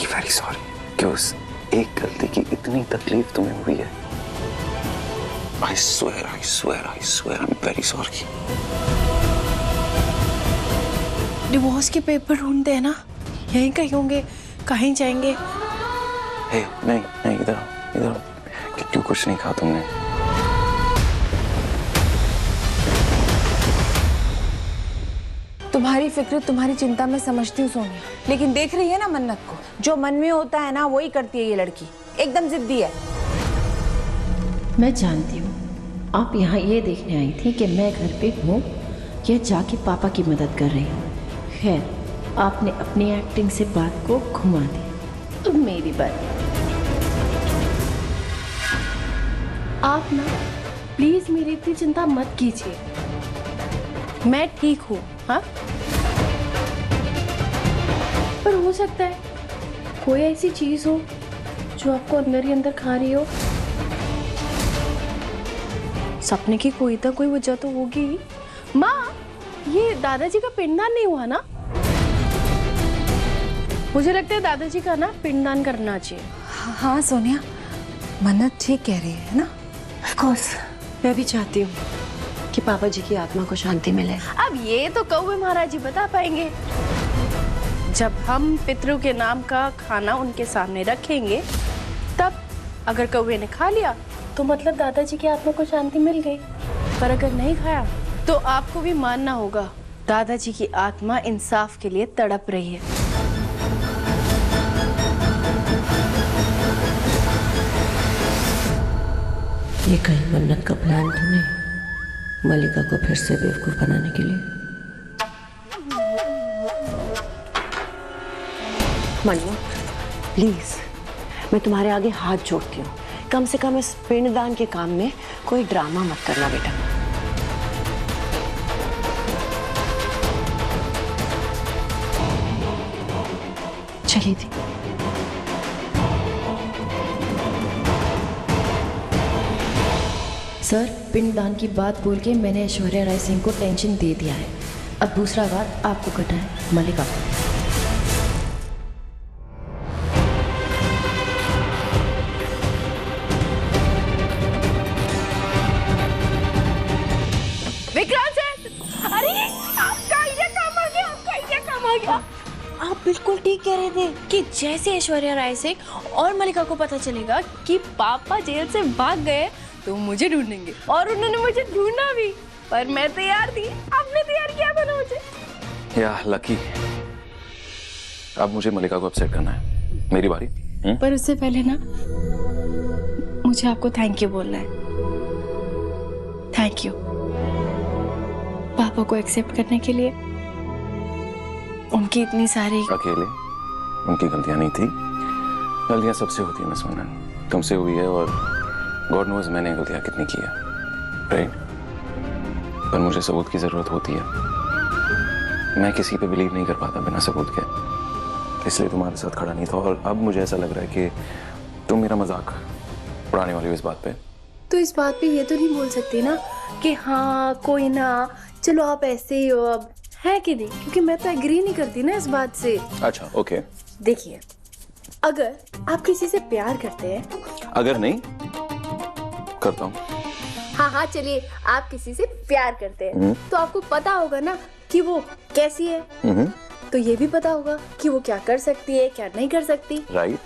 Very sorry कि उस एक गलती की इतनी तकलीफ तुम्हें हुई है। I swear, I'm very sorry. Divorce के पेपर ढूंढते हैं ना, यहीं कहीं होंगे, कहीं जाएंगे। हे नहीं इधर आओ। क्यों कुछ नहीं कहा तुमने? तुम्हारी फिक्र, तुम्हारी चिंता मैं समझती हूँ सोनिया, लेकिन देख रही है ना मन्नत को, जो मन में होता है ना वही करती है ये लड़की, एकदम जिद्दी है। मैं जानती हूँ आप यहाँ ये देखने आई थी कि मैं घर पे हूँ या जाके पापा की मदद कर रही हूँ। खैर, आपने अपनी एक्टिंग से बात को घुमा दी। अब मेरी बारी। आप ना प्लीज मेरी इतनी चिंता मत कीजिए, मैं ठीक हूँ। हाँ, पर हो सकता है कोई ऐसी चीज हो जो आपको अंदर ही अंदर खा रही हो। सपने की कोई तो कोई वजह तो होगी। माँ, ये दादाजी का पिंडदान नहीं हुआ ना? मुझे लगता है दादाजी का ना पिंडदान करना चाहिए। हाँ सोनिया, मन्नत ठीक कह रही है ना। ऑफ कोर्स, मैं भी चाहती हूँ कि पापा जी की आत्मा को शांति मिले। अब ये तो कौवे महाराज जी बता पाएंगे। जब हम पितरों के नाम का खाना उनके सामने रखेंगे, तब अगर कौवे ने खा लिया तो मतलब दादाजी की आत्मा को शांति मिल गई। पर अगर नहीं खाया तो आपको भी मानना होगा, दादाजी की आत्मा इंसाफ के लिए तड़प रही है। ये कहीं मन्नत का प्लान तो नहीं, मलिका को फिर से बेवकूफ बनाने के लिए? मन्नत प्लीज, मैं तुम्हारे आगे हाथ जोड़ती हूँ, कम से कम इस पिंडदान के काम में कोई ड्रामा मत करना बेटा। चलिए थी। सर, पिंडदान की बात बोल के मैंने ऐश्वर्या राय सिंह को टेंशन दे दिया है। अब दूसरा बात आपको कटा है, मलिका। विक्रांत सर, अरे आपका आइडिया काम आ गया, आपका आइडिया काम आ गया। आप बिल्कुल ठीक कह रहे थे कि जैसे ऐश्वर्या राय सिंह और मलिका को पता चलेगा कि पापा जेल से भाग गए तो मुझे ढूंढेंगे, और उन्होंने मुझे ढूंढा भी। पर मैं तैयार थी, आपने तैयार किया था ना मुझे। या लकी, अब मुझे मलिका को अपसेट करना है, मेरी बारी। पर उससे पहले ना मुझे आपको थैंक यू बोलना है। थैंक यू पापा को एक्सेप्ट करने के लिए। उनकी इतनी सारी अकेले उनकी गलतियां नहीं थी, गलतियां सबसे होती है मिस, तुमसे हुई है और गॉड नोज मैंने गलतियां कितनी की है, राइट? पर मुझे सबूत की जरूरत होती है, मैं किसी पे बिलीव नहीं कर पाता बिना सबूत के, इसलिए तुम्हारे साथ खड़ा नहीं था। और अब मुझे ऐसा लग रहा है कि तुम मेरा मजाक उड़ाने वाली हो इस बात पे। तो इस बात पे ये तो नहीं बोल सकती ना कि हाँ कोई ना, चलो आप ऐसे ही हो, अब है कि नहीं? क्योंकि मैं तो एग्री नहीं करती ना इस बात से। अच्छा ओके, देखिए, अगर आप किसी से प्यार करते हैं, अगर नहीं करता हूँ, हाँ चलिए, आप किसी से प्यार करते हैं तो आपको पता होगा ना कि वो कैसी है, तो ये भी पता होगा कि वो क्या कर सकती है, क्या नहीं कर सकती। राइट।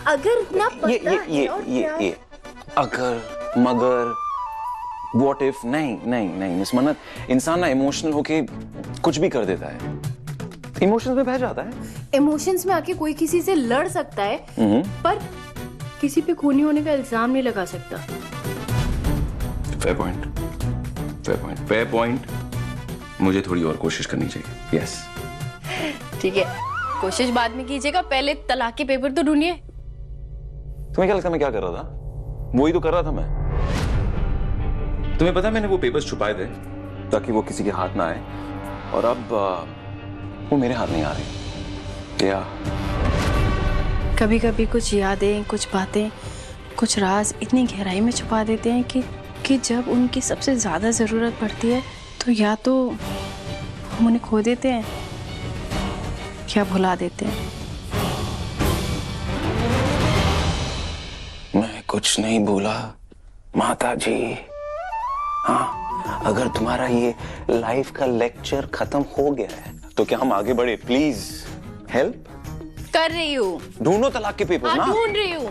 अगर इतना पता है और ये अगर मगर व्हाट इफ, नहीं मिस मन्नत, इंसान ना इमोशनल होके कुछ भी कर देता है, इमोशंस में बह जाता है। इमोशंस में आके कोई किसी से लड़ सकता है, पर किसी पे खूनी होने का इल्जाम नहीं लगा सकता। Fair point. मुझे थोड़ी और कोशिश करनी चाहिए। यस ठीक है, कोशिश बाद में कीजिएगा, पहले तलाक के पेपर तो ढूंढिए। तुम्हें क्या लगता है मैं क्या कर रहा था? वही तो कर रहा था मैं। तुम्हें पता है मैंने वो पेपर्स छुपाए थे ताकि वो किसी के हाथ ना आए, और अब वो मेरे हाथ नहीं आ रहे। क्या कभी कभी कुछ यादें, कुछ बातें, कुछ राज इतनी गहराई में छुपा देते हैं कि जब उनकी सबसे ज्यादा जरूरत पड़ती है तो या तो हम उन्हें खो देते हैं या भुला देते हैं। कुछ नहीं भूला माता जी। हाँ, अगर तुम्हारा ये लाइफ का लेक्चर खत्म हो गया है तो क्या हम आगे बढ़े? प्लीज हेल्प कर रही हूँ। ढूंढो तलाक के पेपर्स ना। ढूंढ रही हूँ।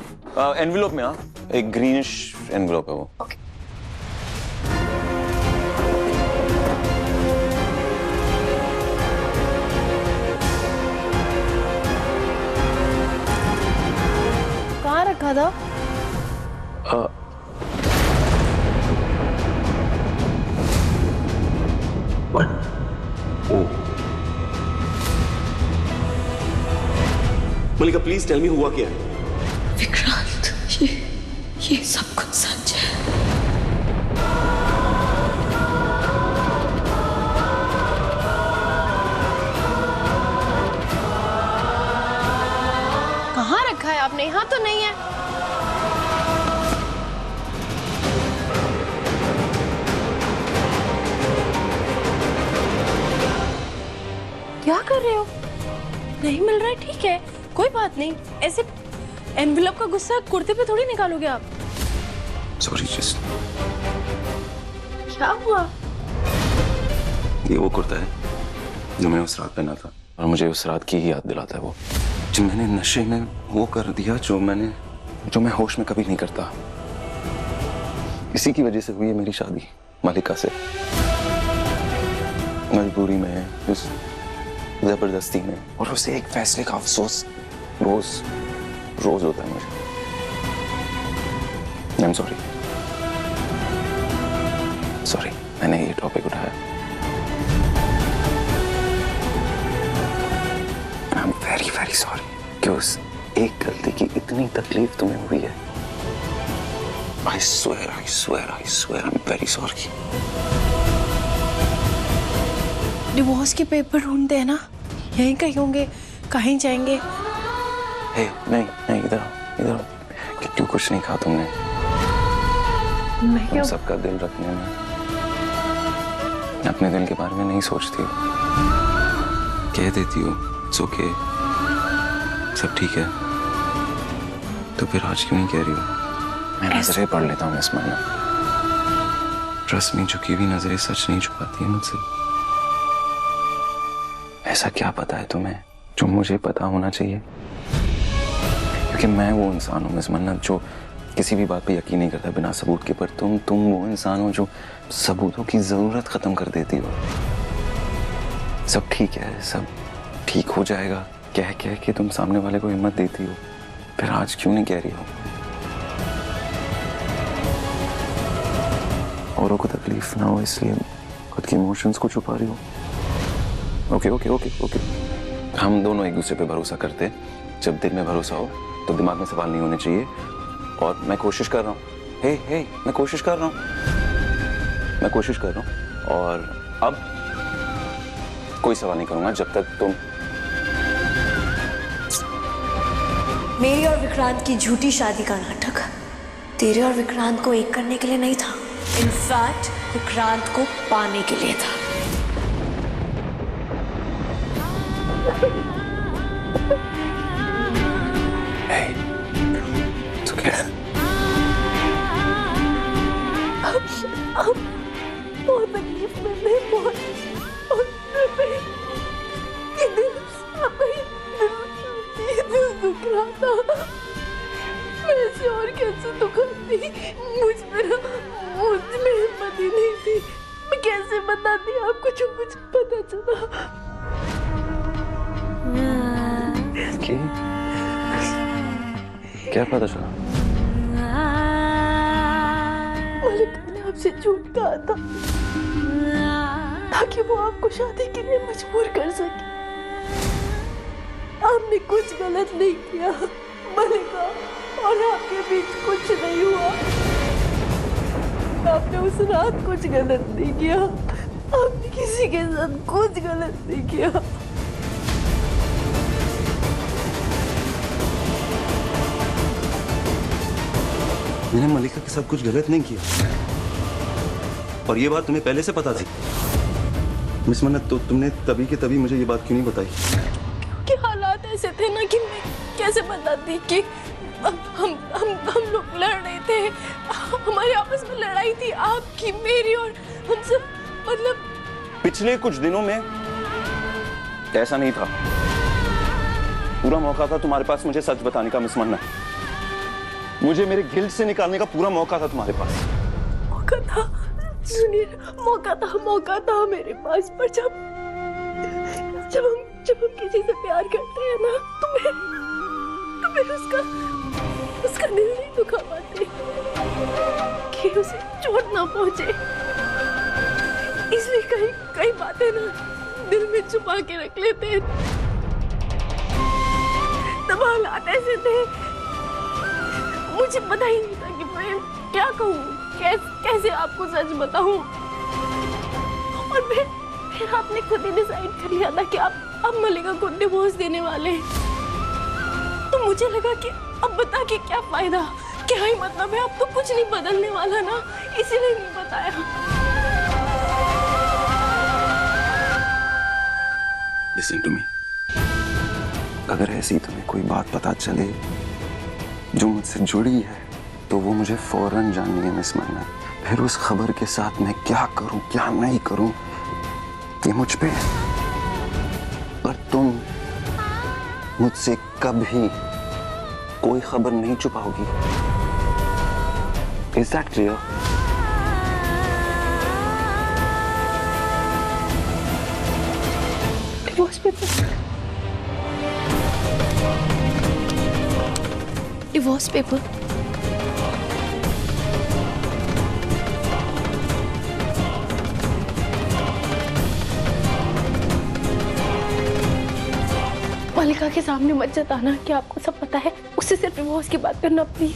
एनवेलप में, हाँ, एक ग्रीनिश एनवेलप है वो। कहाँ रखा था? मलिका प्लीज टेल मी हुआ क्या है? विक्रांत, ये सब कुछ सच है। कहाँ रखा है आपने? यहाँ तो नहीं है। क्या कर रहे हो? नहीं मिल रहा है, ठीक है, कोई बात नहीं। ऐसे एनवेलप का गुस्सा कुर्ते पे थोड़ी निकालोगे आप। सॉरी, जस्ट क्या हुआ? ये वो कुर्ता है जो मैंने उस रात पहना था और मुझे उस रात की ही याद दिलाता है वो, जो मैंने नशे में वो कर दिया जो मैं होश में कभी नहीं करता। इसी की वजह से हुई है मेरी शादी मलिका से, मजबूरी में, उस जबरदस्ती में, और उसे एक फैसले का अफसोस रोज होता है मुझे। आई एम सॉरी, मैंने ये टॉपिक उठाया। I am very very sorry कि उस एक गलती की इतनी तकलीफ तुम्हें हुई है। I swear, I'm very sorry. Divorce के पेपर ढूंढते हैं ना, यहीं कहीं होंगे, कहीं जाएंगे। Hey, नहीं, इधर आओ। क्यों कुछ नहीं कहा तुमने? मैं तुम सबका दिल रखने में अपने दिल के बारे में नहीं सोचती हो, कह देती हो it's okay, सब ठीक है, तो फिर आज क्यों नहीं कह रही हो? मैं नजरें पढ़ लेता हूँ इस महीना। ट्रस्ट में झुकी हुई नजरें सच नहीं छुपाती है मुझसे। ऐसा क्या पता है तुम्हें जो मुझे पता होना चाहिए? क्योंकि मैं वो इंसान हूँ मिस मन्नत जो किसी भी बात पे यकीन नहीं करता बिना सबूत के, पर तुम वो इंसान हो जो सबूतों की जरूरत खत्म कर देती हो। सब ठीक है, सब ठीक हो जाएगा कह के तुम सामने वाले को हिम्मत देती हो, फिर आज क्यों नहीं कह रही हो? औरों को तकलीफ ना हो इसलिए खुद के इमोशंस को छुपा रही हो। ओके, हम दोनों एक दूसरे पे भरोसा करते हैं। जब दिल में भरोसा हो तो दिमाग में सवाल नहीं होने चाहिए, और मैं कोशिश कर रहा हूँ। हे, मैं कोशिश कर रहा हूँ, और अब कोई सवाल नहीं करूंगा जब तक तुम। मेरी और विक्रांत की झूठी शादी का नाटक तेरे और विक्रांत को एक करने के लिए नहीं था, इनफैक्ट विक्रांत को पाने के लिए था। Hey, it's okay. बहुत तकलीफ में मैं बहुत दुख रहा था। मैं ऐसे और कैसे दुखाती? मुझ में हिम्मत ही नहीं थी। मैं कैसे बताती आपको जो मुझे पता चला? क्या पता चला? मलिका ने आपसे झूठ कहा था ताकि वो आपको शादी के लिए मजबूर कर सके। आपने कुछ गलत नहीं किया मलिका, और आपके बीच कुछ नहीं हुआ। आपने उस रात कुछ गलत नहीं किया, आपने किसी के साथ कुछ गलत नहीं किया। मैंने मलिका के साथ कुछ गलत नहीं किया, और ये बात तुम्हें पहले से पता थी मिस मन्नत। तो तुमने तभी के तभी मुझे ये बात क्यों नहीं बताई? कि हालात ऐसे थे ना कि मैं कैसे बताती कि हम लोग लड़ रहे थे, हमारे आपस में लड़ाई थी, आपकी मेरी, और हम सब मतलब पिछले कुछ दिनों में ऐसा नहीं था। पूरा मौका था तुम्हारे पास मुझे सच बताने का मिस मन्नत। मुझे मेरे गिल्ट से निकालने का पूरा मौका था तुम्हारे पास। मौका था, सुनिए, मौका था मेरे पास, पर जब हम किसी से प्यार करते हैं ना, तो फिर उसका दिल नहीं दुखा पाते कि उसे चोट ना पहुंचे, इसलिए कई बातें ना दिल में छुपा के रख लेते हैं। तब हालात ऐसे थे, मुझे पता ही नहीं था कि मैं क्या कहूँ, कैसे आपको सच बताऊं। और फिर आपने खुद ही डिसाइड कर लिया था कि आप मलिका को डिवोर्स देने वाले हैं। तो मुझे लगा कि अब बता के क्या फायदा, क्या ही मतलब है, अब तो कुछ नहीं बदलने वाला ना, इसीलिए नहीं बताया। लिसन टू मी, अगर ऐसी तुम्हें कोई बात पता चले जो मुझसे जुड़ी है तो वो मुझे फौरन जाननी है मिस मन्नत। फिर उस खबर के साथ मैं क्या करूं क्या नहीं करूं ये मुझ पे है। पर तुम मुझसे कभी कोई खबर नहीं छुपाओगी। Is that clear? Divorce paper Mallika के सामने मत जताना कि आपको सब पता है, उससे सिर्फ डिवोर्स की बात करना प्लीज।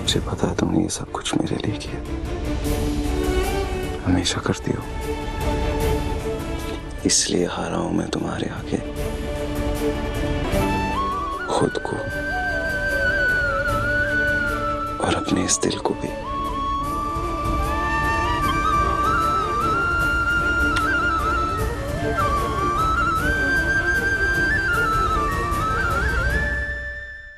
मुझे पता है तुमने ये सब कुछ मेरे लिए किया, हमेशा करती हो, इसलिए हारा हूं मैं तुम्हारे आगे खुद को और अपने इस दिल को भी।